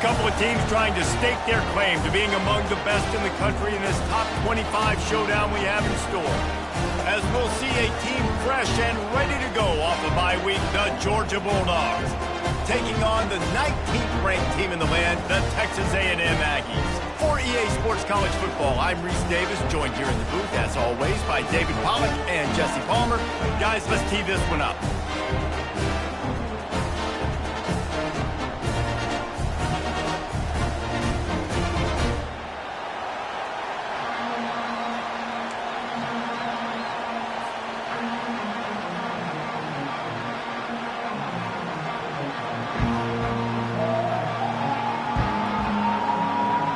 couple of teams trying to stake their claim to being among the best in the country in this top 25 showdown we have in store. As we'll see a team fresh and ready to go off a bye week, the Georgia Bulldogs, taking on the 19th ranked team in the land, the Texas A&M Aggies. For EA Sports College Football, I'm Reese Davis, joined here in the booth, as always, by David Pollack and Jesse Palmer. Guys, let's tee this one up.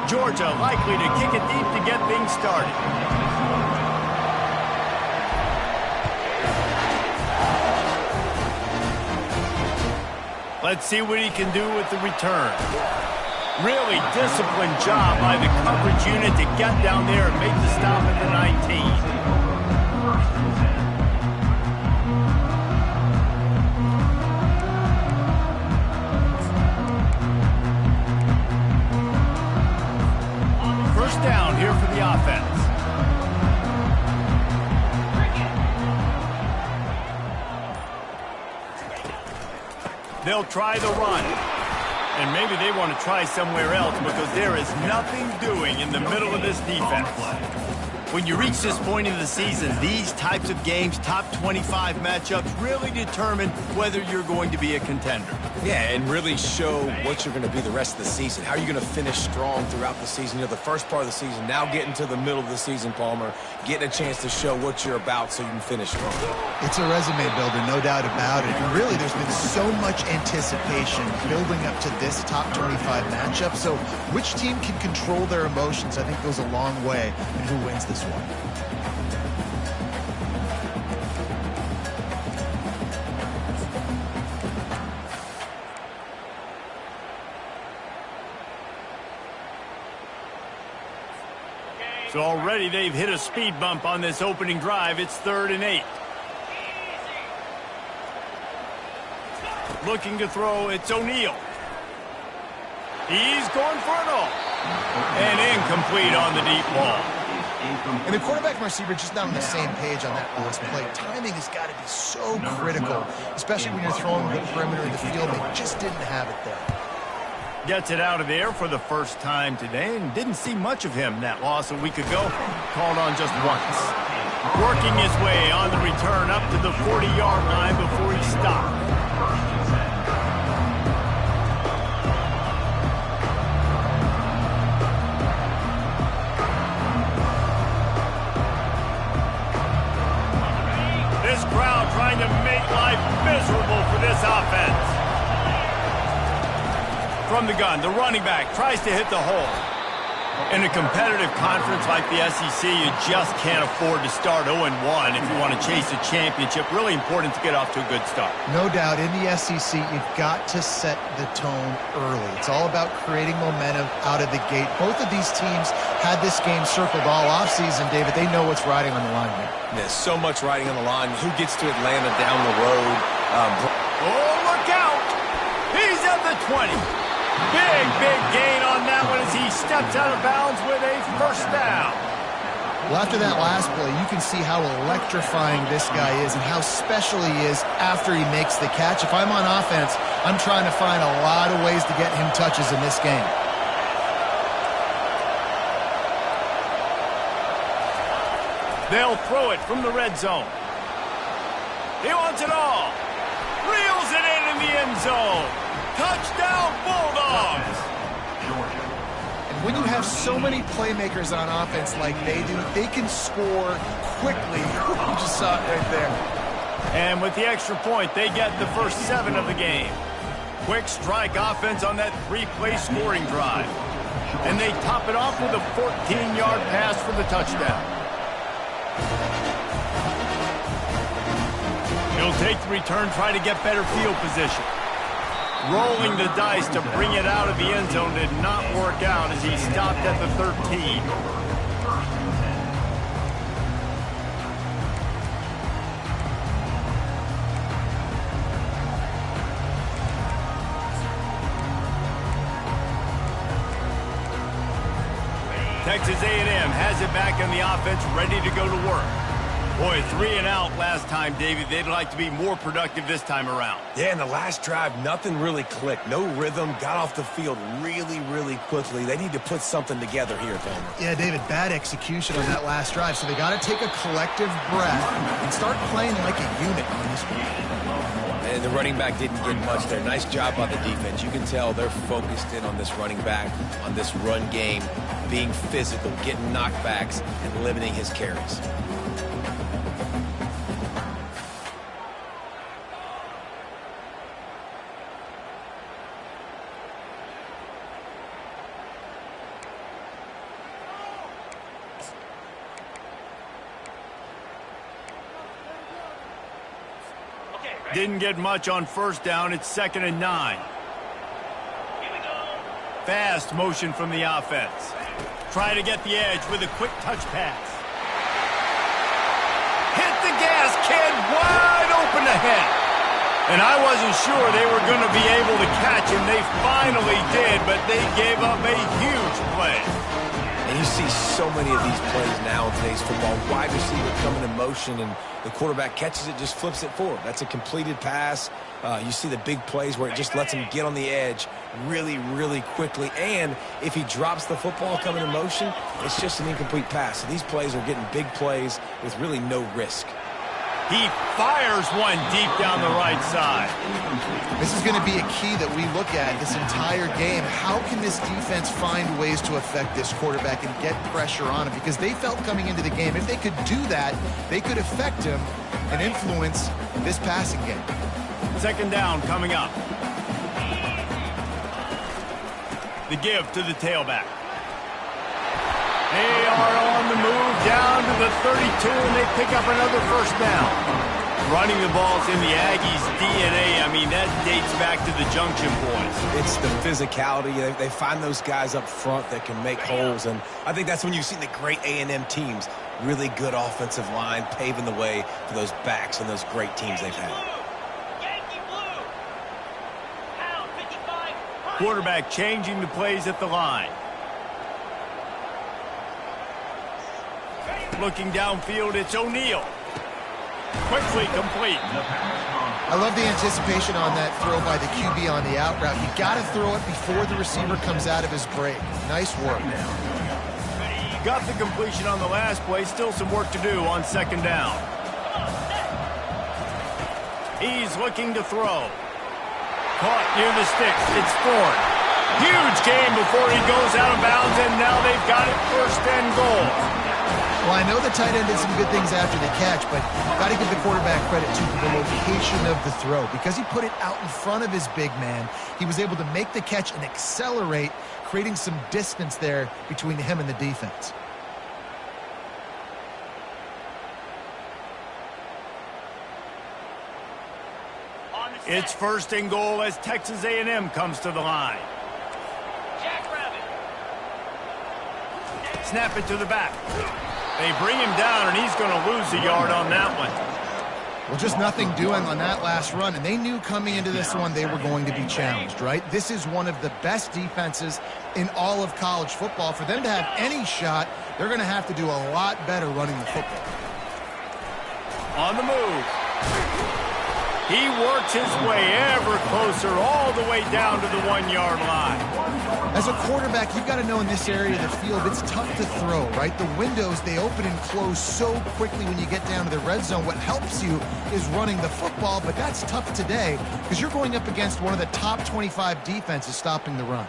Georgia likely to kick it deep to get things started. Let's see what he can do with the return. Really disciplined job by the coverage unit to get down there and make the stop at the 19. Down here for the offense. They'll try the run. And maybe they want to try somewhere else because there is nothing doing in the middle of this defense. When you reach this point in the season, these types of games, top 25 matchups, really determine whether you're going to be a contender. Yeah, and really show what you're going to be the rest of the season. How are you going to finish strong throughout the season? You know, the first part of the season, now getting to the middle of the season, Palmer, getting a chance to show what you're about so you can finish strong. It's a resume builder, no doubt about it. And really, there's been so much anticipation building up to this top 25 matchup. So which team can control their emotions, I think, goes a long way in who wins this one. So already they've hit a speed bump on this opening drive. It's 3rd and 8. Looking to throw, it's O'Neal. He's going for it all. And incomplete on the deep ball. And the quarterback and receiver just not on the same page on that last play. Timing has got to be so critical, especially when you're throwing the perimeter of the field. They just didn't have it there. Gets it out of there for the first time today and didn't see much of him. That loss a week ago, called on just once. Working his way on the return up to the 40-yard line before he stopped. This crowd trying to make life miserable for this offense. From the gun, the running back tries to hit the hole. In a competitive conference like the SEC, you just can't afford to start 0-1 if you want to chase a championship. Really important to get off to a good start. No doubt, in the SEC, you've got to set the tone early. It's all about creating momentum out of the gate. Both of these teams had this game circled all offseason, David. They know what's riding on the line here. There's so much riding on the line. Who gets to Atlanta down the road? Oh, look out! He's at the 20. Big gain on that one as he steps out of bounds with a first down. Well, after that last play, you can see how electrifying this guy is and how special he is after he makes the catch. If I'm on offense, I'm trying to find a lot of ways to get him touches in this game. They'll throw it from the red zone. He wants it all. Reels it in the end zone. Touchdown, Bulldogs! And when you have so many playmakers on offense like they do, they can score quickly. You just saw it right there. And with the extra point, they get the first 7 of the game. Quick strike offense on that 3-play scoring drive. And they top it off with a 14-yard pass for the touchdown. He'll take the return, try to get better field position. Rolling the dice to bring it out of the end zone did not work out as he stopped at the 13. Texas A&M has it back on the offense, ready to go to work. Boy, 3 and out last time, David. They'd like to be more productive this time around. Yeah, in the last drive, nothing really clicked. No rhythm, got off the field really, really quickly. They need to put something together here, Palmer. Yeah, David, bad execution on that last drive. So they got to take a collective breath and start playing like a unit on this one. And the running back didn't get much there. Nice job by the defense. You can tell they're focused in on this running back, on this run game, being physical, getting knockbacks, and limiting his carries. Didn't get much on first down. It's 2nd and 9. Fast motion from the offense. Try to get the edge with a quick touch pass. Hit the gas, kid. Wide open ahead. And I wasn't sure they were going to be able to catch him. They finally did, but they gave up a huge play. And you see so many of these plays now in today's football. Wide receiver coming in motion, and the quarterback catches it, just flips it forward. That's a completed pass. You see the big plays where it just lets him get on the edge really, really quickly. And if he drops the football coming in motion, it's just an incomplete pass. So these plays are getting big plays with really no risk. He fires one deep down the right side. This is going to be a key that we look at this entire game. How can this defense find ways to affect this quarterback and get pressure on him? Because they felt coming into the game, if they could do that, they could affect him and influence this passing game. 2nd down coming up. The give to the tailback. They are on the move down to the 32, and they pick up another first down. Running the ball's in the Aggies' DNA. I mean, that dates back to the Junction Boys. It's the physicality. They find those guys up front that can make holes, and I think that's when you've seen the great A&M teams. Really good offensive line, paving the way for those backs and those great teams they've had. Quarterback changing the plays at the line. Looking downfield, it's O'Neal. Quickly complete. I love the anticipation on that throw by the QB on the out route. You got to throw it before the receiver comes out of his break. Nice work. Got the completion on the last play. Still some work to do on 2nd down. He's looking to throw. Caught near the sticks. It's Ford. Huge game before he goes out of bounds, and now they've got it 1st and goal. Well, I know the tight end did some good things after the catch, but got to give the quarterback credit, too, for the location of the throw. Because he put it out in front of his big man, he was able to make the catch and accelerate, creating some distance there between him and the defense. It's 1st and goal as Texas A&M comes to the line. Snap it to the back. They bring him down, and he's going to lose a yard on that one. Well, just nothing doing on that last run, and they knew coming into this one they were going to be challenged, right? This is one of the best defenses in all of college football. For them to have any shot, they're going to have to do a lot better running the football. On the move. He works his way ever closer all the way down to the 1-yard line. As a quarterback, you've got to know in this area of the field, it's tough to throw, right? The windows, they open and close so quickly when you get down to the red zone. What helps you is running the football, but that's tough today because you're going up against one of the top 25 defenses stopping the run.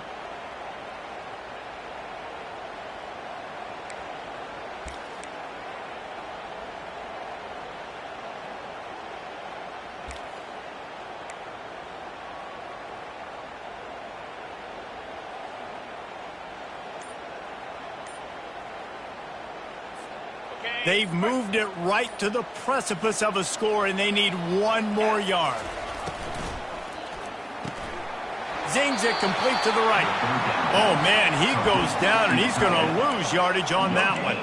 They've moved it right to the precipice of a score, and they need 1 more yard. Zings it complete to the right. Oh, man, he goes down, and he's going to lose yardage on that one.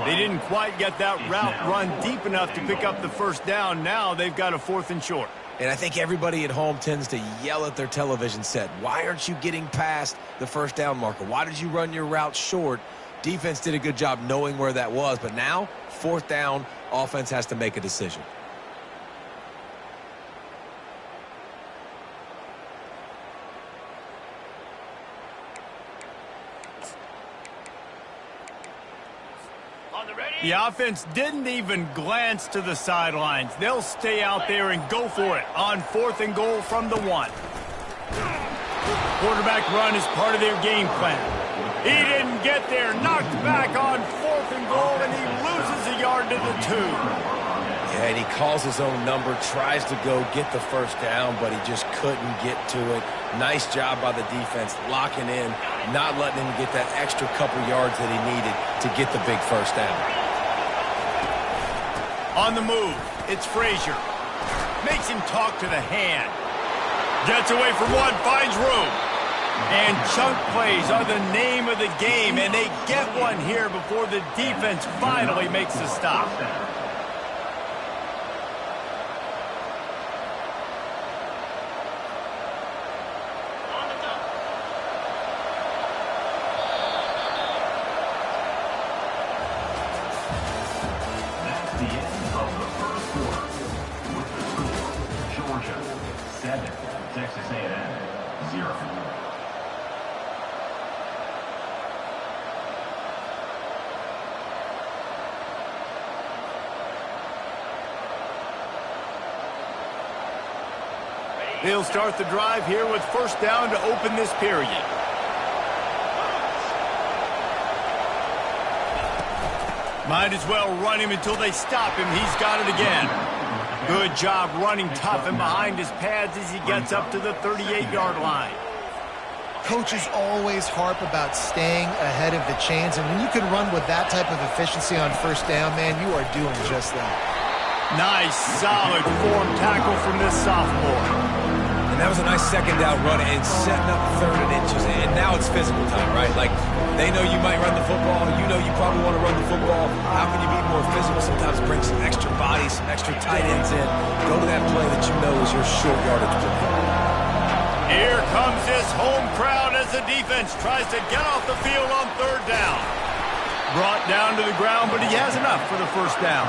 They didn't quite get that route run deep enough to pick up the 1st down. Now they've got a 4th and short. And I think everybody at home tends to yell at their television set. Why aren't you getting past the 1st down marker? Why did you run your route short? Defense did a good job knowing where that was, but now, 4th down, offense has to make a decision. The offense didn't even glance to the sidelines. They'll stay out there and go for it on 4th and goal from the 1. Quarterback run is part of their game plan. He didn't get there. Knocked back on 4th and goal, and he loses a yard to the 2. Yeah, and he calls his own number, tries to go get the first down, but he just couldn't get to it. Nice job by the defense, locking in, not letting him get that extra couple yards that he needed to get the big first down. On the move, it's Frazier. Makes him talk to the hand. Gets away from one, finds room. And chunk plays are the name of the game, and they get one here before the defense finally makes the stop. They'll start the drive here with 1st down to open this period. Might as well run him until they stop him. He's got it again. Good job running tough and behind his pads as he gets up to the 38-yard line. Coaches always harp about staying ahead of the chains, and when you can run with that type of efficiency on 1st down, man, you are doing just that. Nice, solid form tackle from this sophomore. And that was a nice 2nd down run and setting up 3rd and inches. And now it's physical time, right? Like, they know you might run the football. You know you probably want to run the football. How can you be more physical? Sometimes bring some extra bodies, some extra tight ends in. Go to that play that you know is your short yardage play. Here comes this home crowd as the defense tries to get off the field on 3rd down. Brought down to the ground, but he has enough for the 1st down.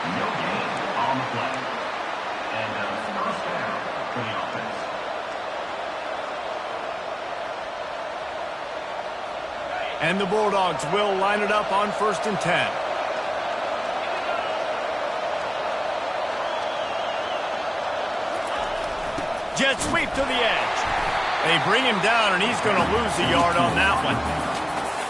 No gain on the play. And first down for the offense. And the Bulldogs will line it up on 1st and 10. Jet sweep to the edge. They bring him down, and he's going to lose a yard on that one.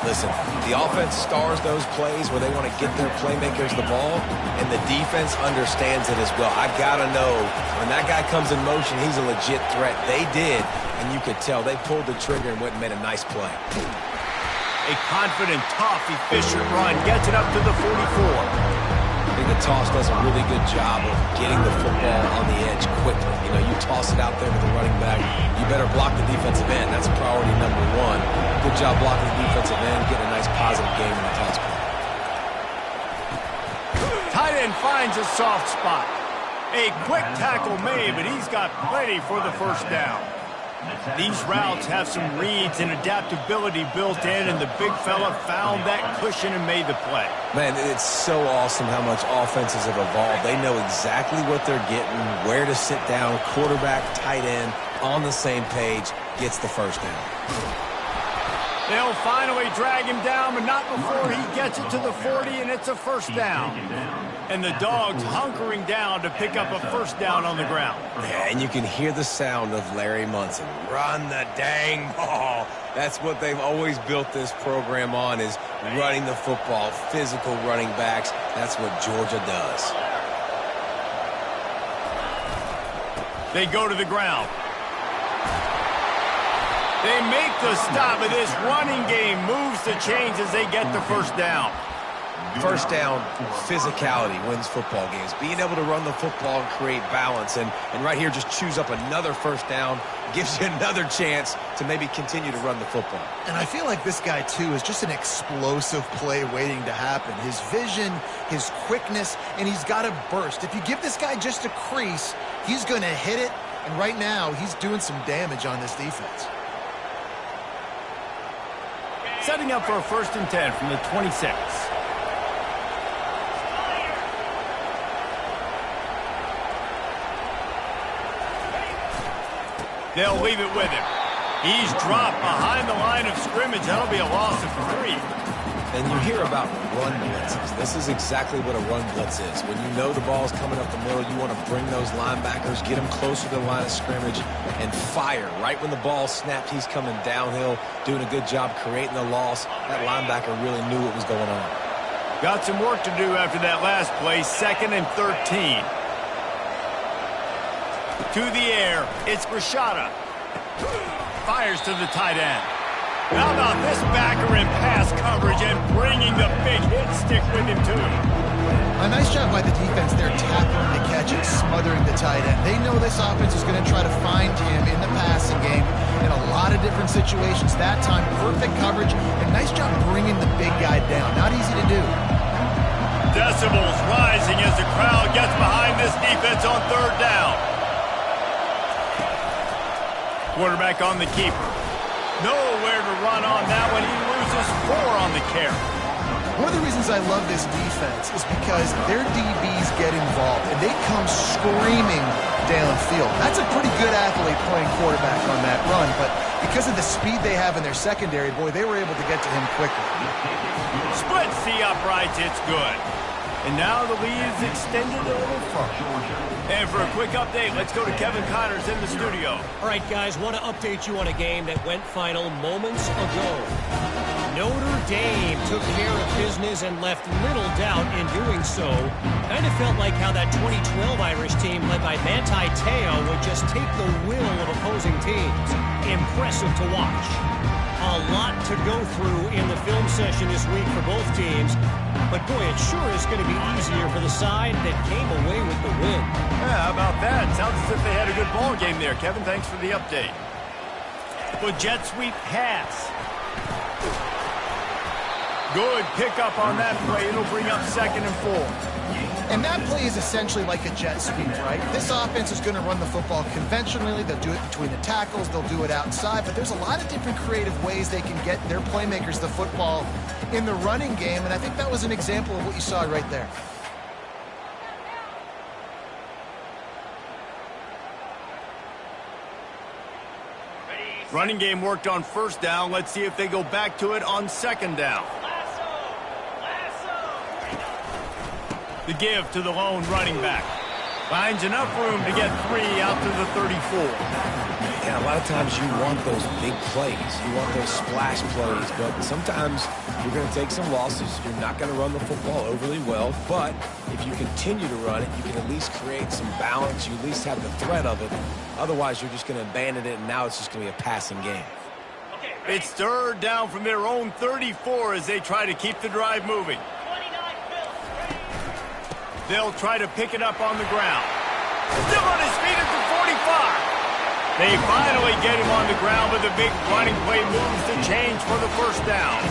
Listen, the offense stars those plays where they want to get their playmakers the ball, and the defense understands it as well. I got to know, when that guy comes in motion, he's a legit threat. They did, and you could tell they pulled the trigger and went and made a nice play. A confident, tough, efficient run gets it up to the 44. I think the toss does a really good job of getting the football on the edge quickly. You know, you toss it out there to the running back, you better block the defensive end. That's priority number 1. Good job blocking the defensive end, getting a nice positive game in the toss play. Tight end finds a soft spot. A quick tackle made, but he's got plenty for the 1st down. These routes have some reads and adaptability built in, and the big fella found that cushion and made the play. Man, it's so awesome how much offenses have evolved. They know exactly what they're getting, where to sit down, quarterback, tight end, on the same page, gets the 1st down. They'll finally drag him down, but not before he gets it to the 40, and it's a 1st down. And the Dogs hunkering down to pick up a 1st down on the ground. Yeah, and you can hear the sound of Larry Munson. Run the dang ball. That's what they've always built this program on, is running the football, physical running backs. That's what Georgia does. They go to the ground. They make the stop, but this running game moves the chains as they get the 1st down. 1st down, physicality wins football games. Being able to run the football and create balance. And right here, just choose up another 1st down, gives you another chance to maybe continue to run the football. And I feel like this guy, too, is just an explosive play waiting to happen. His vision, his quickness, and he's got a burst. If you give this guy just a crease, he's going to hit it. And right now, he's doing some damage on this defense. Setting up for a 1st and 10 from the 26. They'll leave it with him. He's dropped behind the line of scrimmage. That'll be a loss of 3. And you hear about run blitzes. This is exactly what a run blitz is. When you know the ball's coming up the middle, you want to bring those linebackers, get them closer to the line of scrimmage, and fire. Right when the ball snapped, he's coming downhill, doing a good job creating the loss. That linebacker really knew what was going on. Got some work to do after that last play, 2nd and 13. To the air, it's Rashada. Fires to the tight end. How about this backer in pass coverage and bringing the big hit stick with him, too? A nice job by the defense there, tackling the catch and smothering the tight end. They know this offense is going to try to find him in the passing game in a lot of different situations. That time, perfect coverage, and nice job bringing the big guy down. Not easy to do. Decibels rising as the crowd gets behind this defense on 3rd down. Quarterback on the keeper. Nowhere to run on that one. He loses 4 on the carry. One of the reasons I love this defense is because their DBs get involved, and they come screaming downfield. That's a pretty good athlete playing quarterback on that run, but because of the speed they have in their secondary, boy, they were able to get to him quickly. Splits the uprights. It's good. And now the lead is extended a little further. And for a quick update, let's go to Kevin Connors in the studio. All right, guys, want to update you on a game that went final moments ago. Notre Dame took care of business and left little doubt in doing so. Kind of felt like how that 2012 Irish team led by Manti Te'o would just take the will of opposing teams. Impressive to watch. A lot to go through in the film session this week for both teams. But, boy, it sure is going to be easier for the side that came away with the win. Yeah, how about that? Sounds as if they had a good ball game there. Kevin, thanks for the update. But jet sweep pass. Good pickup on that play. It'll bring up 2nd and 4. And that play is essentially like a jet sweep, right? This offense is going to run the football conventionally. They'll do it between the tackles. They'll do it outside. But there's a lot of different creative ways they can get their playmakers the football in the running game. And I think that was an example of what you saw right there. Running game worked on 1st down. Let's see if they go back to it on 2nd down. The give to the lone running back. Finds enough room to get 3 out to the 34. Yeah, a lot of times you want those big plays. You want those splash plays, but sometimes you're going to take some losses. You're not going to run the football overly well, but if you continue to run it, you can at least create some balance. You at least have the threat of it. Otherwise, you're just going to abandon it, and now it's just going to be a passing game. It's 3rd down from their own 34 as they try to keep the drive moving. They'll try to pick it up on the ground. Still on his feet at the 45. They finally get him on the ground, but the big running play moves the change for the 1st down.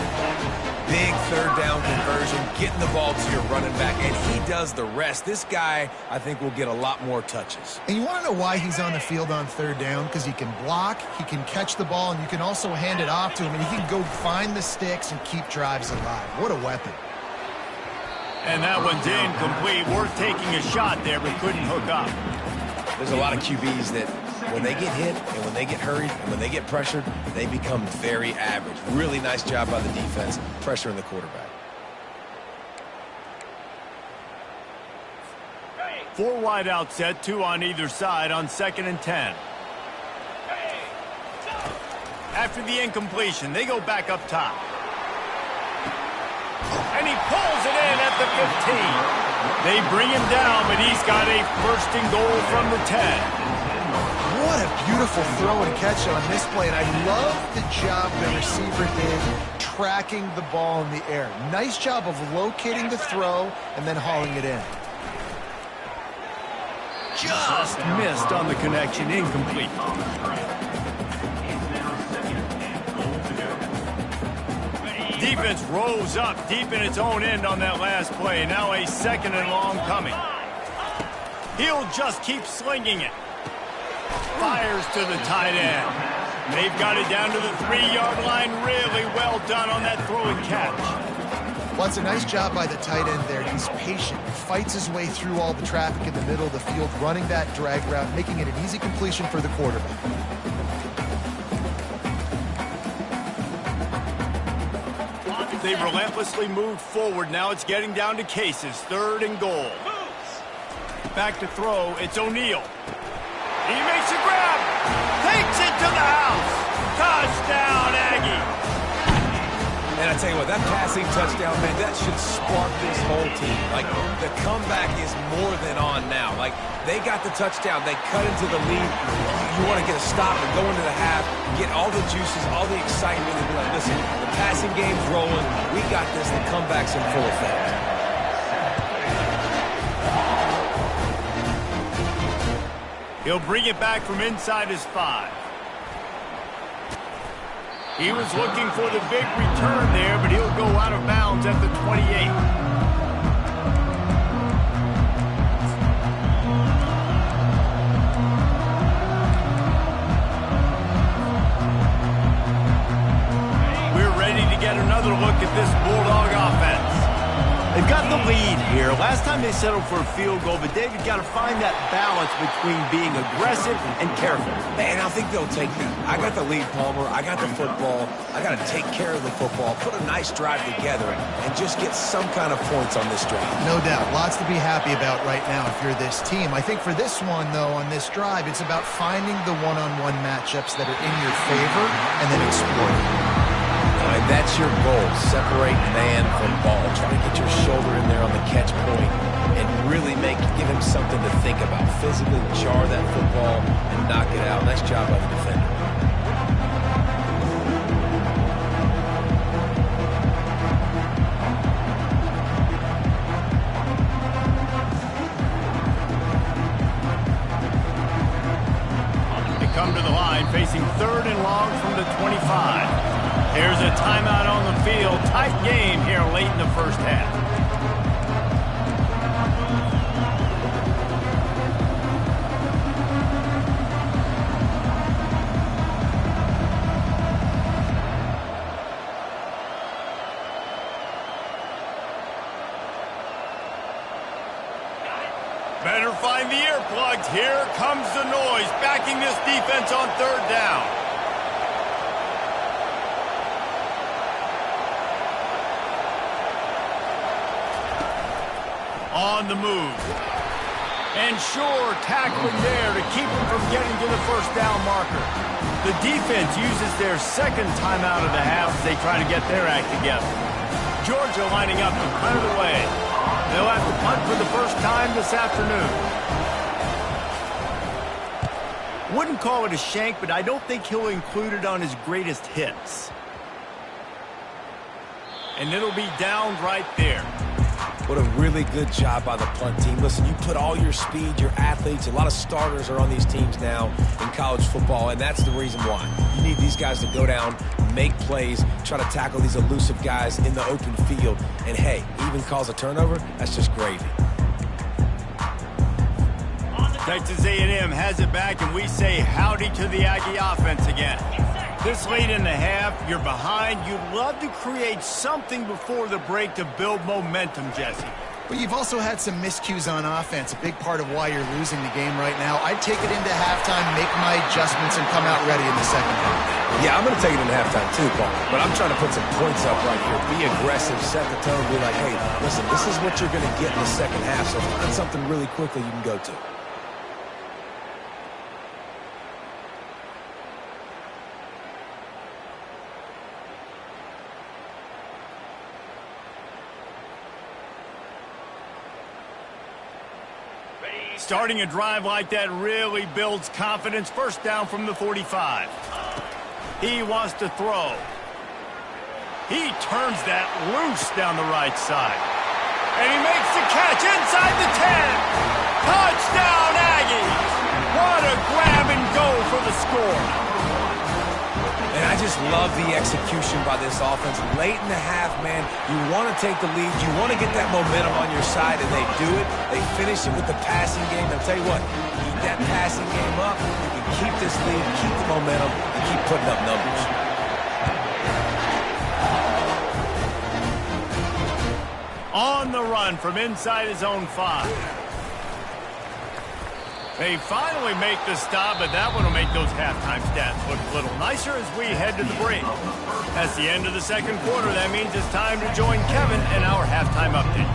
Big 3rd down conversion, getting the ball to your running back, and he does the rest. This guy, I think, will get a lot more touches. And you want to know why he's on the field on 3rd down? Because he can block, he can catch the ball, and you can also hand it off to him, and he can go find the sticks and keep drives alive. What a weapon. And that one's incomplete. Worth taking a shot there, but couldn't hook up. There's a lot of QBs that when they get hit and when they get hurried and when they get pressured, they become very average. Really nice job by the defense, pressuring the quarterback. 4 wide out set, 2 on either side on 2nd and 10. After the incompletion, they go back up top. And he pulls it in at the 15. They bring him down, but he's got a 1st and goal from the 10. What a beautiful throw and catch on this play. And I love the job the receiver did tracking the ball in the air. Nice job of locating the throw and then hauling it in. Just missed on the connection, incomplete. Defense rose up deep in its own end on that last play. Now a 2nd and long coming. He'll just keep slinging it. Fires to the tight end. They've got it down to the 3-yard line really well Well done on that throw and catch. Well, it's a nice job by the tight end there. He's patient, fights his way through all the traffic in the middle of the field, running that drag route, making it an easy completion for the quarterback. They relentlessly moved forward. Now it's getting down to cases. 3rd and goal. Back to throw. It's O'Neal. He makes a grab. Takes it to the house. Touchdown, Aggie. And I tell you what, that passing touchdown, man, that should spark this whole team. Like, the comeback is more than on now. Like, they got the touchdown. They cut into the lead. You want to get a stop and go into the half, get all the juices, all the excitement, and be like, listen, the passing game's rolling. We got this. The comeback's in full effect. He'll bring it back from inside his 5. He was looking for the big return there, but he'll go out of bounds at the 28. We're ready to get another look at this Bulldog offense. They've got the lead here. Last time they settled for a field goal, but David got to find that balance between being aggressive and careful. Man, I think they'll take that. I got the lead, Palmer. I got the football. I got to take care of the football, put a nice drive together, and just get some kind of points on this drive. No doubt. Lots to be happy about right now if you're this team. I think for this one, though, on this drive, it's about finding the one-on-one matchups that are in your favor and then exploiting. And that's your goal. Separate man from ball. Try to get your shoulder in there on the catch point and really give him something to think about. Physically jar that football and knock it out. Nice job by the defender. They come to the line facing 3rd and long from the 25. There's a timeout on the field. Tight game here late in the first half. Better find the earplugs. Here comes the noise, backing this defense on 3rd down. On the move. And sure, tackling there to keep him from getting to the 1st down marker. The defense uses their 2nd timeout of the half as they try to get their act together. Georgia lining up to punt it away. They'll have to punt for the first time this afternoon. Wouldn't call it a shank, but I don't think he'll include it on his greatest hits. And it'll be downed right there. What a really good job by the punt team. Listen, you put all your speed, your athletes, a lot of starters are on these teams now in college football, and that's the reason why. You need these guys to go down, make plays, try to tackle these elusive guys in the open field, and hey, even cause a turnover, that's just gravy. Texas A&M has it back, and we say howdy to the Aggie offense again. This late in the half, you're behind. You'd love to create something before the break to build momentum, Jesse. But you've also had some miscues on offense, a big part of why you're losing the game right now. I'd take it into halftime, make my adjustments, and come out ready in the 2nd half. Yeah, I'm going to take it into halftime too, Paul. But I'm trying to put some points up right here. Be aggressive, set the tone, be like, hey, listen, this is what you're going to get in the 2nd half, so find something really quickly you can go to. Starting a drive like that really builds confidence. 1st down from the 45. He wants to throw. He turns that loose down the right side. And he makes the catch inside the 10. Touchdown, Aggies! What a grab and go for the score. And I just love the execution by this offense. Late in the half, man, you want to take the lead. You want to get that momentum on your side, and they do it. They finish it with the passing game. I'll tell you what, keep that passing game up. You can keep this lead, keep the momentum, and keep putting up numbers. On the run from inside his own 5. They finally make the stop, but that one will make those halftime stats look a little nicer as we head to the break. That's the end of the second quarter. That means it's time to join Kevin in our halftime update.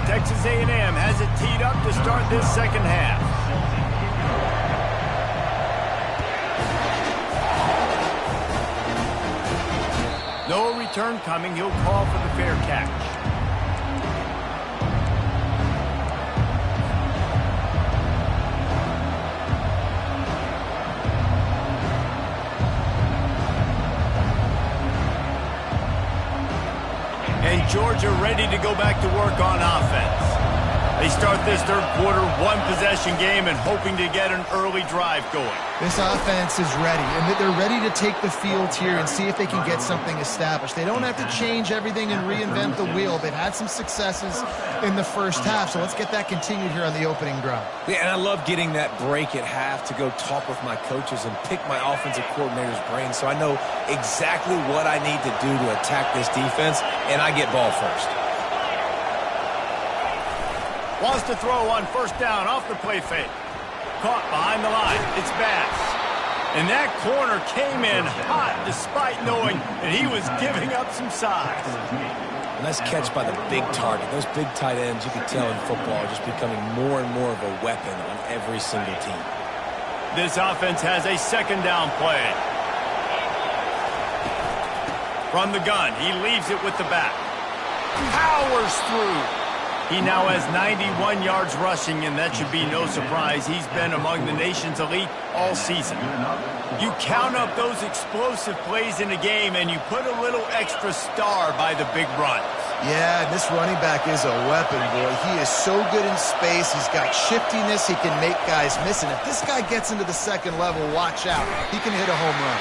Texas A&M has it teed up to start this second half. No return coming. He'll call for the fair catch. And Georgia ready to go back to work on offense. They start this third quarter one-possession game and hoping to get an early drive going. This offense is ready, and they're ready to take the field here and see if they can get something established. They don't have to change everything and reinvent the wheel. They've had some successes in the first half, so let's get that continued here on the opening drive. Yeah, and I love getting that break at half to go talk with my coaches and pick my offensive coordinator's brain so I know exactly what I need to do to attack this defense, and I get ball first. Wants to throw on first down off the play fake. Caught behind the line. It's Bass. And that corner came in hot despite knowing that he was giving up some size. And that's catch by the big target. Those big tight ends, you can tell in football, are just becoming more and more of a weapon on every single team. This offense has a second down play. From the gun, he leaves it with the back. Powers through. He now has 91 yards rushing, and that should be no surprise. He's been among the nation's elite all season. You count up those explosive plays in a game, and you put a little extra star by the big runs. Yeah, this running back is a weapon, boy. He is so good in space. He's got shiftiness. He can make guys miss. And if this guy gets into the second level, watch out. He can hit a home run.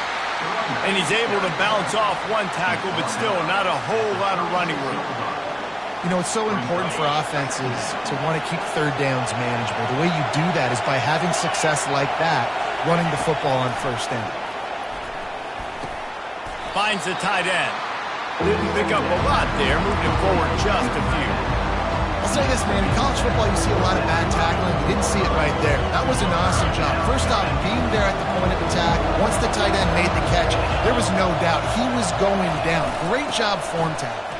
And he's able to bounce off one tackle, but still not a whole lot of running room. You know, it's so important for offenses to want to keep third downs manageable. The way you do that is by having success like that, running the football on first down. Finds the tight end. Didn't pick up a lot there, moved him forward just a few. I'll say this, man, in college football you see a lot of bad tackling. You didn't see it right there. That was an awesome job. First off, being there at the point of attack, once the tight end made the catch, there was no doubt he was going down. Great job form tackle.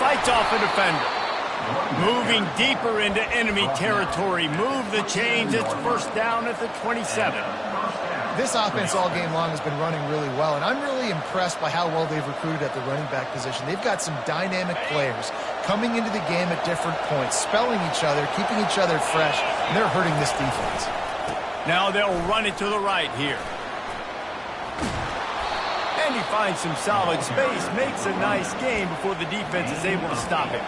Fights off a defender. Moving deeper into enemy territory. Move the chains. It's first down at the 27. This offense all game long has been running really well, and I'm really impressed by how well they've recruited at the running back position. They've got some dynamic players coming into the game at different points, spelling each other, keeping each other fresh, and they're hurting this defense. Now they'll run it to the right here. And he finds some solid space, makes a nice game before the defense is able to stop him.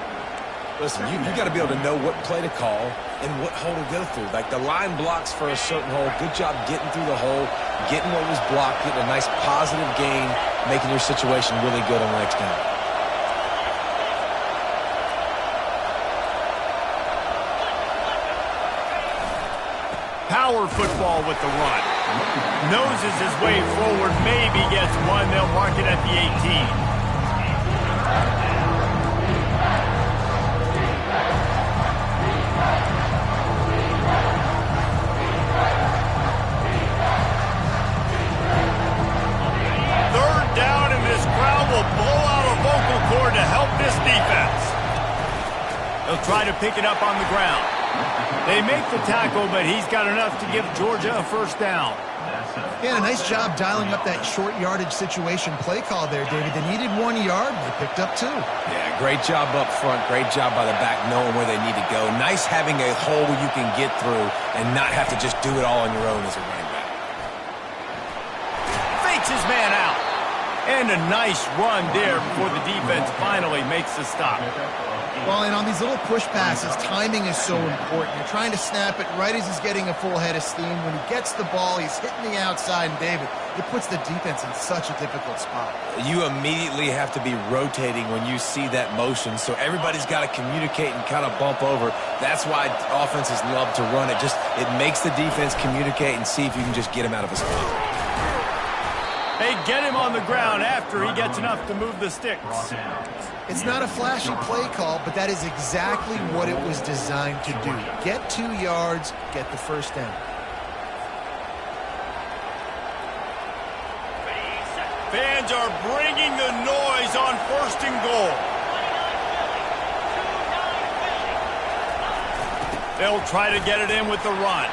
Listen, you got to be able to know what play to call and what hole to go through. Like the line blocks for a certain hole. Good job getting through the hole, getting what was blocked, getting a nice positive gain, making your situation really good on the next down. Power football with the run. Noses his way forward, maybe gets one. They'll mark it at the 18. Third down, and this crowd will blow out a vocal cord to help this defense. They'll try to pick it up on the ground. They make the tackle, but he's got enough to give Georgia a first down. Yeah, a nice job dialing up that short yardage situation play call there, David. They needed 1 yard, they picked up 2. Yeah, great job up front. Great job by the back knowing where they need to go. Nice having a hole you can get through and not have to just do it all on your own as a running back. Fakes his man out. And a nice run there before the defense finally makes the stop. Well, and on these little push passes, timing is so important. You're trying to snap it right as he's getting a full head of steam. When he gets the ball, he's hitting the outside, and David, it puts the defense in such a difficult spot. You immediately have to be rotating when you see that motion, so everybody's got to communicate and kind of bump over. That's why offenses love to run it. It makes the defense communicate and see if you can just get him out of a spot. They get him on the ground after he gets enough to move the sticks. It's not a flashy play call, but that is exactly what it was designed to do. Get 2 yards, get the first down. Fans are bringing the noise on 1st and goal. They'll try to get it in with the run.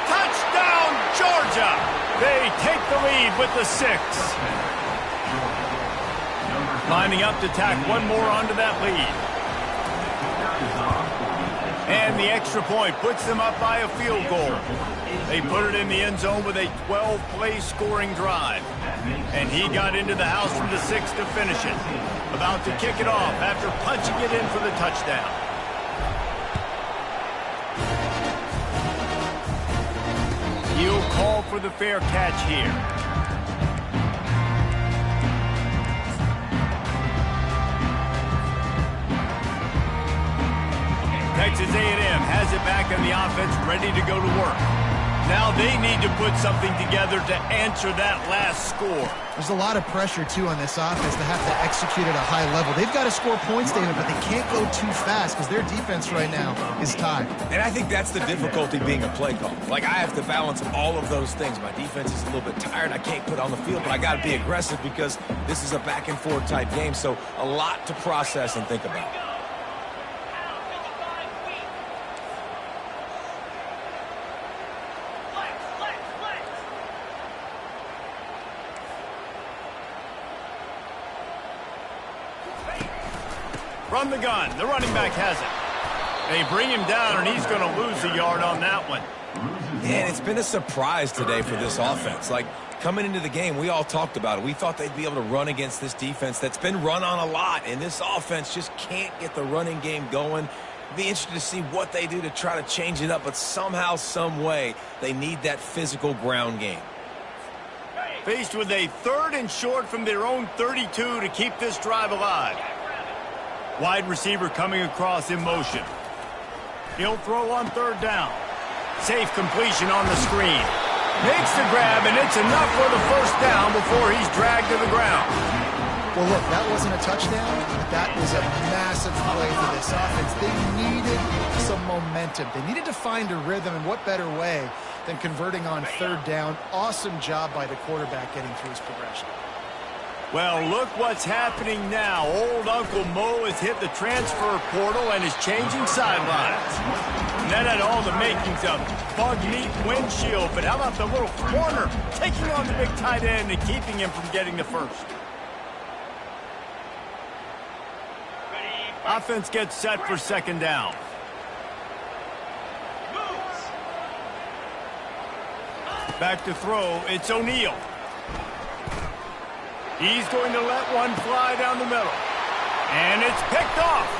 Touchdown, Georgia! They take the lead with the 6. Lining up to tack one more onto that lead. And the extra point puts them up by a field goal. They put it in the end zone with a 12-play scoring drive. And he got into the house from the 6 to finish it. About to kick it off after punching it in for the touchdown. He'll call for the fair catch here. Texas A&M has it back on the offense, ready to go to work. Now they need to put something together to answer that last score. There's a lot of pressure, too, on this offense to have to execute at a high level. They've got to score points, David, but they can't go too fast because their defense right now is tied. And I think that's the difficulty being a play call. Like, I have to balance all of those things. My defense is a little bit tired. I can't put on the field, but I got to be aggressive because this is a back-and-forth type game. So a lot to process and think about. From the gun, the running back has it. They bring him down, and he's going to lose a yard on that one. Yeah, and it's been a surprise today for this offense. Like, coming into the game, we all talked about it. We thought they'd be able to run against this defense that's been run on a lot, and this offense just can't get the running game going. Be interested to see what they do to try to change it up, but somehow, some way, they need that physical ground game. Faced with a 3rd and short from their own 32 to keep this drive alive. Wide receiver coming across in motion. He'll throw on 3rd down. Safe completion on the screen. Makes the grab, and it's enough for the first down before he's dragged to the ground. Well, look, that wasn't a touchdown, but that was a massive play for this offense. They needed some momentum. They needed to find a rhythm, and what better way than converting on 3rd down. Awesome job by the quarterback getting through his progression. Well, look what's happening now. Old Uncle Mo has hit the transfer portal and is changing sidelines. And that had all the makings of bug meat windshield, but how about the little corner taking on the big tight end and keeping him from getting the first? Offense gets set for 2nd down. Back to throw, it's O'Neal. He's going to let one fly down the middle. And it's picked off.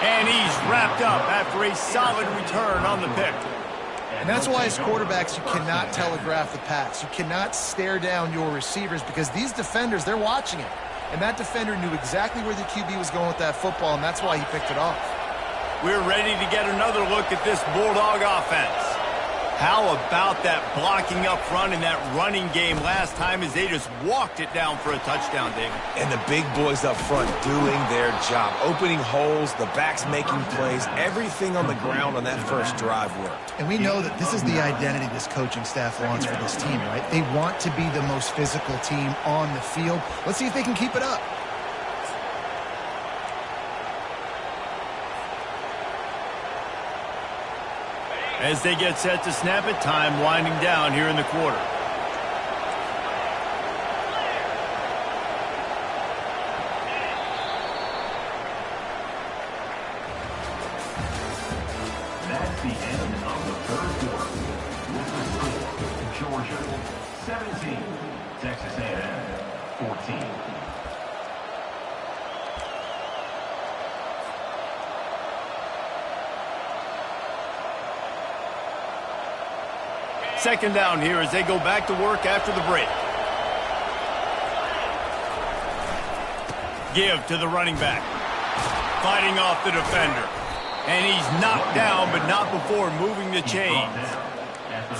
And he's wrapped up after a solid return on the pick. And that's why as quarterbacks you cannot telegraph the pass. You cannot stare down your receivers because these defenders, they're watching it. And that defender knew exactly where the QB was going with that football, and that's why he picked it off. We're ready to get another look at this Bulldog offense. How about that blocking up front in that running game last time as they just walked it down for a touchdown, David? And the big boys up front doing their job. Opening holes, the backs making plays. Everything on the ground on that first drive worked. And we know that this is the identity this coaching staff wants for this team, right? They want to be the most physical team on the field. Let's see if they can keep it up. As they get set to snap it, time winding down here in the quarter. That's the end of the 3rd quarter. With the score, Georgia 17, Texas A&M 14. Second down here as they go back to work after the break. Give to the running back. Fighting off the defender. And he's knocked down, but not before moving the chains.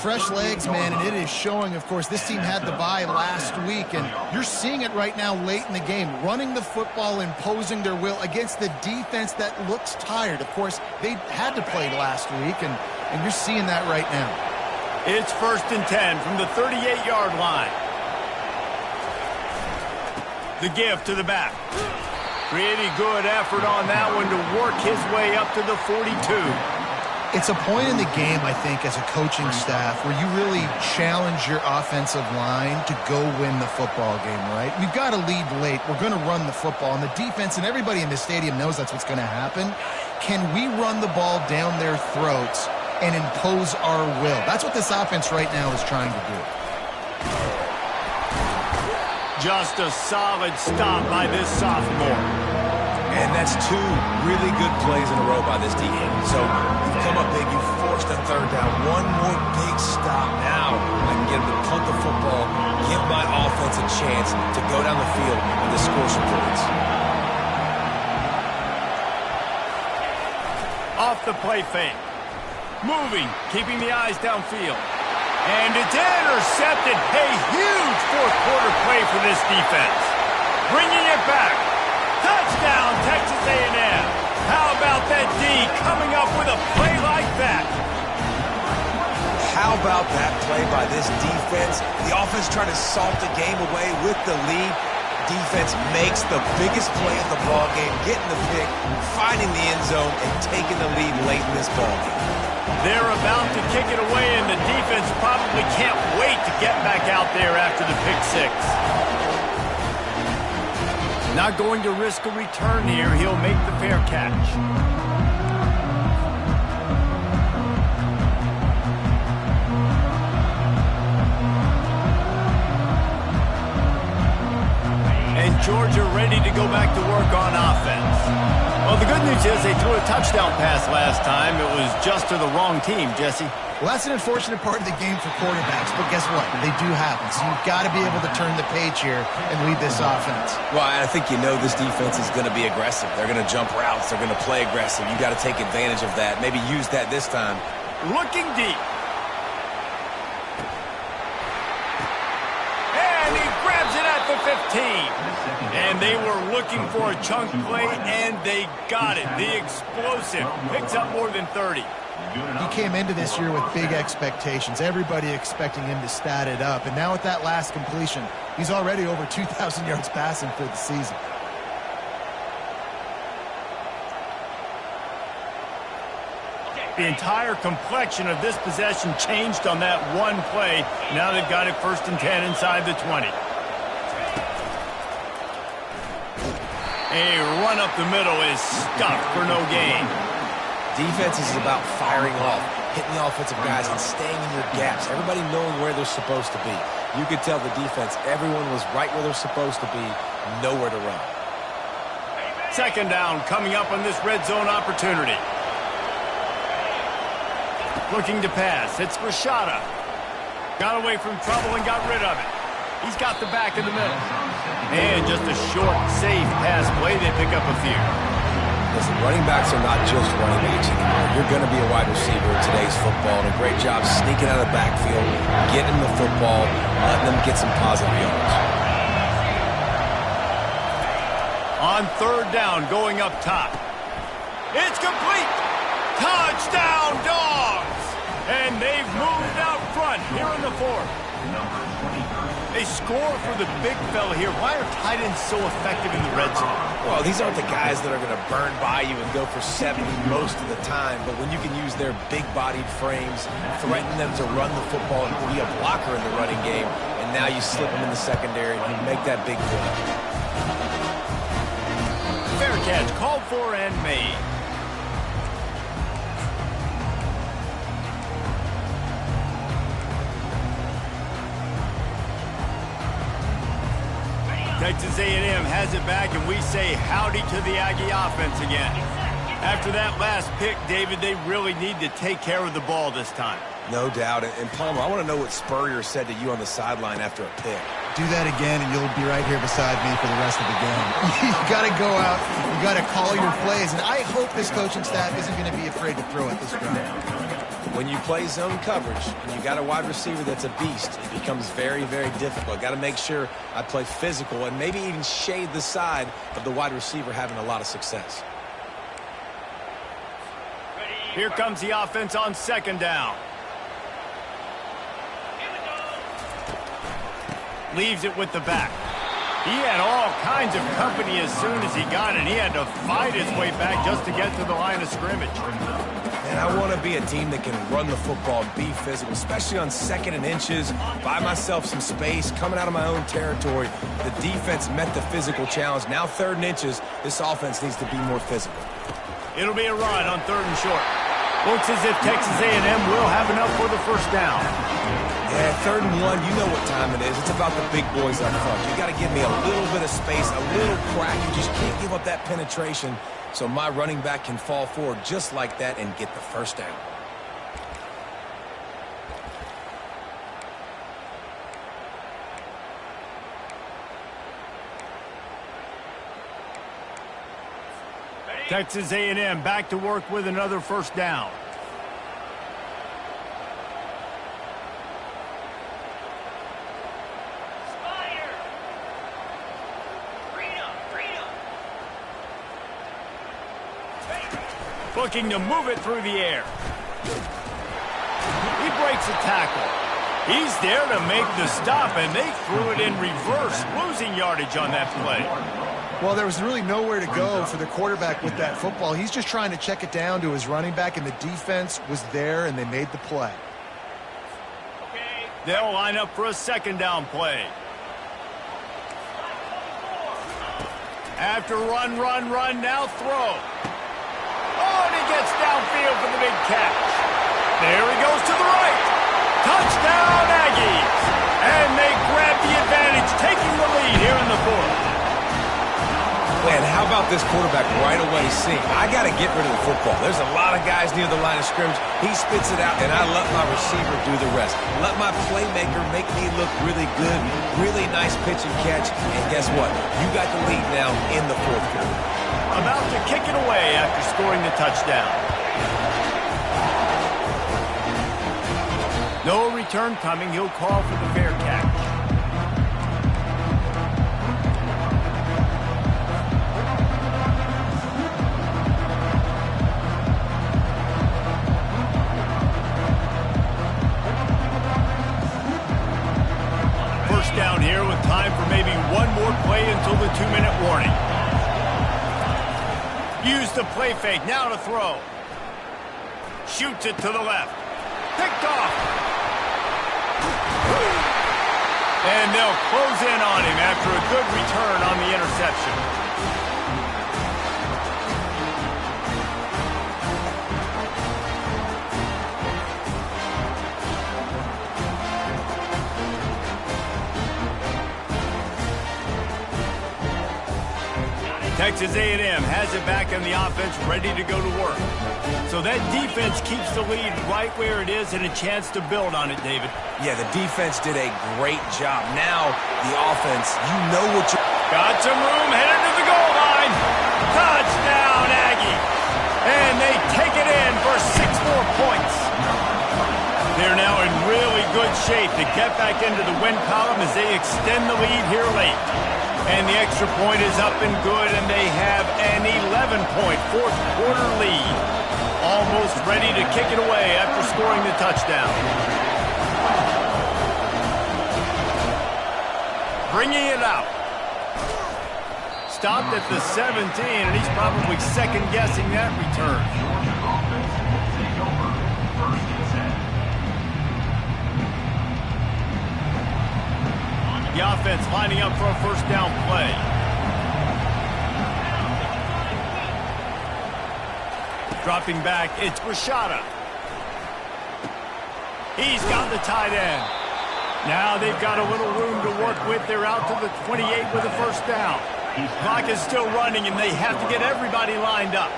fresh legs, man, and it is showing, of course. This team had the bye last week, and you're seeing it right now late in the game, running the football, imposing their will against the defense that looks tired. Of course, they had to play last week, and you're seeing that right now. It's 1st and 10 from the 38-yard line. The give to the back. Pretty good effort on that one to work his way up to the 42. It's a point in the game, I think, as a coaching staff where you really challenge your offensive line to go win the football game, right? We've got to lead late. We're going to run the football, and the defense and everybody in the stadium knows that's what's going to happen. Can we run the ball down their throats and impose our will? That's what this offense right now is trying to do. Just a solid stop by this sophomore. And that's 2 really good plays in a row by this defense. So you've come up big, you've forced a 3rd down. One more big stop now. I can get him to punt the football, give my offense a chance to go down the field and to score some points. Off the play fake. Moving, keeping the eyes downfield. And it's intercepted. A huge fourth-quarter play for this defense. Bringing it back. Touchdown, Texas A&M. How about that D coming up with a play like that? How about that play by this defense? The offense trying to salt the game away with the lead. Defense makes the biggest play of the ball game, getting the pick, finding the end zone, and taking the lead late in this ball game. They're about to kick it away, and the defense probably can't wait to get back out there after the pick six. Not going to risk a return here. He'll make the fair catch. And Georgia ready to go back to work on offense. Well, the good news is they threw a touchdown pass last time. It was just to the wrong team, Jesse. Well, that's an unfortunate part of the game for quarterbacks, but guess what? They do happen. So you've got to be able to turn the page here and lead this offense. Well, I think you know this defense is going to be aggressive. They're going to jump routes. They're going to play aggressive. You got to take advantage of that. Maybe use that this time. Looking deep. And he grabs it at the 15. And they were looking for a chunk play, and they got it. The explosive picks up more than 30. He came into this year with big expectations. Everybody expecting him to stat it up. And now with that last completion, he's already over 2,000 yards passing for the season. The entire complexion of this possession changed on that one play. Now they've got it 1st and 10 inside the 20. A run up the middle is stuffed for no gain. Defense is about firing off, hitting the offensive guys, and staying in your gaps. Everybody knowing where they're supposed to be. You could tell the defense, everyone was right where they're supposed to be, nowhere to run. 2nd down coming up on this red zone opportunity. Looking to pass. It's Rashada. Got away from trouble and got rid of it. He's got the back in the middle. And just a short, safe pass play. They pick up a few. Listen, running backs are not just running backs anymore. You're going to be a wide receiver in today's football, and a great job sneaking out of the backfield, getting the football, letting them get some positive yards. On 3rd down, going up top. It's complete. Touchdown, Dogs! And they've moved out front here in the 4th. They score for the big fella here. Why are tight ends so effective in the red zone? Well, these aren't the guys that are going to burn by you and go for 70 most of the time, but when you can use their big-bodied frames, threaten them to run the football and be a blocker in the running game, and now you slip them in the secondary and you make that big play. Fair catch called for and made. Texas A&M has it back, and we say howdy to the Aggie offense again. After that last pick, David, they really need to take care of the ball this time. No doubt. And Palmer, I want to know what Spurrier said to you on the sideline after a pick. Do that again, and you'll be right here beside me for the rest of the game. You got to go out. You got to call your plays, and I hope this coaching staff isn't going to be afraid to throw at this drive. when you play zone coverage and you got a wide receiver that's a beast, it becomes very, very difficult. Got to make sure I play physical and maybe even shade the side of the wide receiver having a lot of success. Here comes the offense on second down. Leaves it with the back. He had all kinds of company as soon as he got it. He had to fight his way back just to get to the line of scrimmage. And I want to be a team that can run the football and be physical, especially on 2nd and inches, buy myself some space, coming out of my own territory. The defense met the physical challenge. Now 3rd and inches, this offense needs to be more physical. It'll be a run on 3rd and short. Looks as if Texas A&M will have enough for the first down. Yeah, 3rd and 1, you know what time it is. It's about the big boys up front. You got to give me a little bit of space, a little crack. You just can't give up that penetration so my running back can fall forward just like that and get the first down. Texas A&M back to work with another first down. Looking to move it through the air. He breaks a tackle. He's there to make the stop, and they threw it in reverse, losing yardage on that play. Well, there was really nowhere to go for the quarterback with that football. He's just trying to check it down to his running back, and the defense was there, and they made the play. They'll line up for a second down play. After run, now throw. Oh, and he gets downfield for the big catch. There he goes to the right. Touchdown, Aggies. And they grab the advantage, taking the lead here in the 4th. Man, how about this quarterback right away seeing, I got to get rid of the football. There's a lot of guys near the line of scrimmage. He spits it out, and I let my receiver do the rest. Let my playmaker make me look really good, really nice pitch and catch, and guess what? You got the lead now in the 4th quarter. About to kick it away after scoring the touchdown. No return coming. He'll call for the fair catch. First down here with time for maybe one more play until the 2-minute warning. Use the play fake, now to throw. Shoots it to the left. Picked off. And they'll close in on him after a good return on the interception. Texas A&M has it back in the offense, ready to go to work. So that defense keeps the lead right where it is and a chance to build on it, David. Yeah, the defense did a great job. Now, the offense, you know what you... Got some room, headed to the goal line. Touchdown, Aggie. And they take it in for 6 more points. They're now in really good shape to get back into the win column as they extend the lead here late. And the extra point is up and good, and they have an 11-point 4th quarter lead. Almost ready to kick it away after scoring the touchdown. Bringing it out. Stopped at the 17, and he's probably second-guessing that return. The offense lining up for a first down play. Dropping back, it's Rashada. He's got the tight end. Now they've got a little room to work with. They're out to the 28 with a first down. Clock is still running, and they have to get everybody lined up.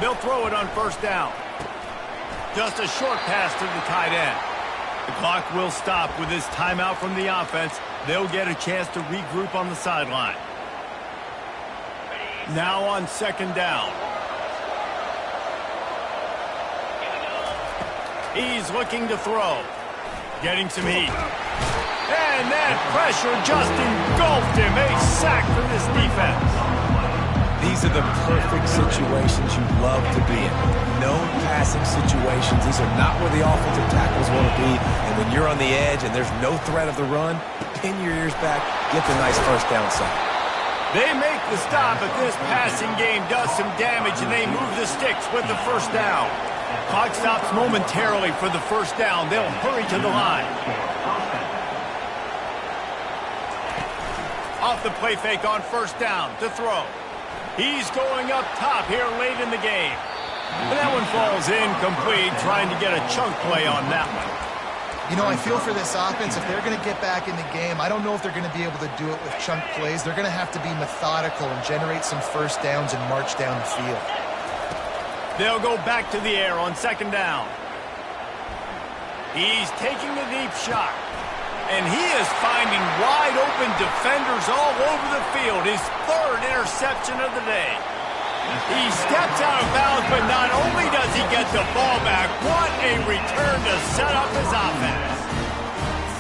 They'll throw it on first down. Just a short pass to the tight end. The clock will stop with this timeout from the offense. They'll get a chance to regroup on the sideline. Now on second down. He's looking to throw. Getting some heat. And that pressure just engulfed him. A sack for this defense. These are the perfect situations you love to be in. Known passing situations. These are not where the offensive tackles want to be. And when you're on the edge and there's no threat of the run, pin your ears back, get the nice first down sack. They make the stop, but this passing game does some damage, and they move the sticks with the first down. Clock stops momentarily for the first down. They'll hurry to the line. Off the play fake on first down to throw. He's going up top here late in the game. And that one falls incomplete, trying to get a chunk play on that one. You know, I feel for this offense, if they're going to get back in the game, I don't know if they're going to be able to do it with chunk plays. They're going to have to be methodical and generate some first downs and march down the field. They'll go back to the air on second down. He's taking the deep shot. And he is finding wide-open defenders all over the field. His third interception of the day. He steps out of bounds, but not only does he get the ball back, what a return to set up his offense.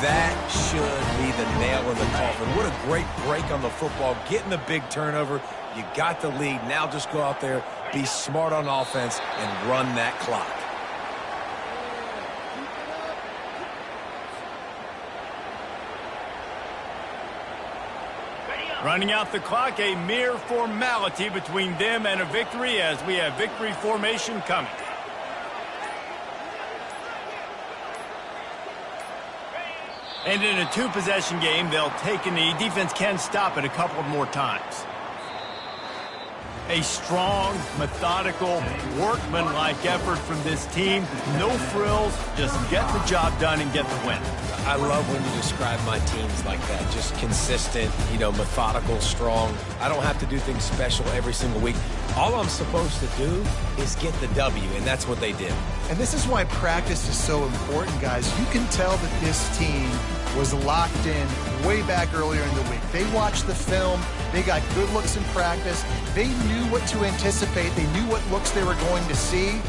That should be the nail in the coffin. What a great break on the football. Getting the big turnover. You got the lead. Now just go out there, be smart on offense, and run that clock. Running out the clock, a mere formality between them and a victory as we have victory formation coming. And in a two-possession game, they'll take a knee. Defense can stop it a couple more times. A strong, methodical, workman-like effort from this team. No frills, just get the job done and get the win. I love when you describe my teams like that. Just consistent, methodical, strong. I don't have to do things special every single week. All I'm supposed to do is get the W, and that's what they did. And this is why practice is so important, guys. You can tell that this team was locked in way back earlier in the week. They watched the film. They got good looks in practice. They knew what to anticipate. They knew what looks they were going to see.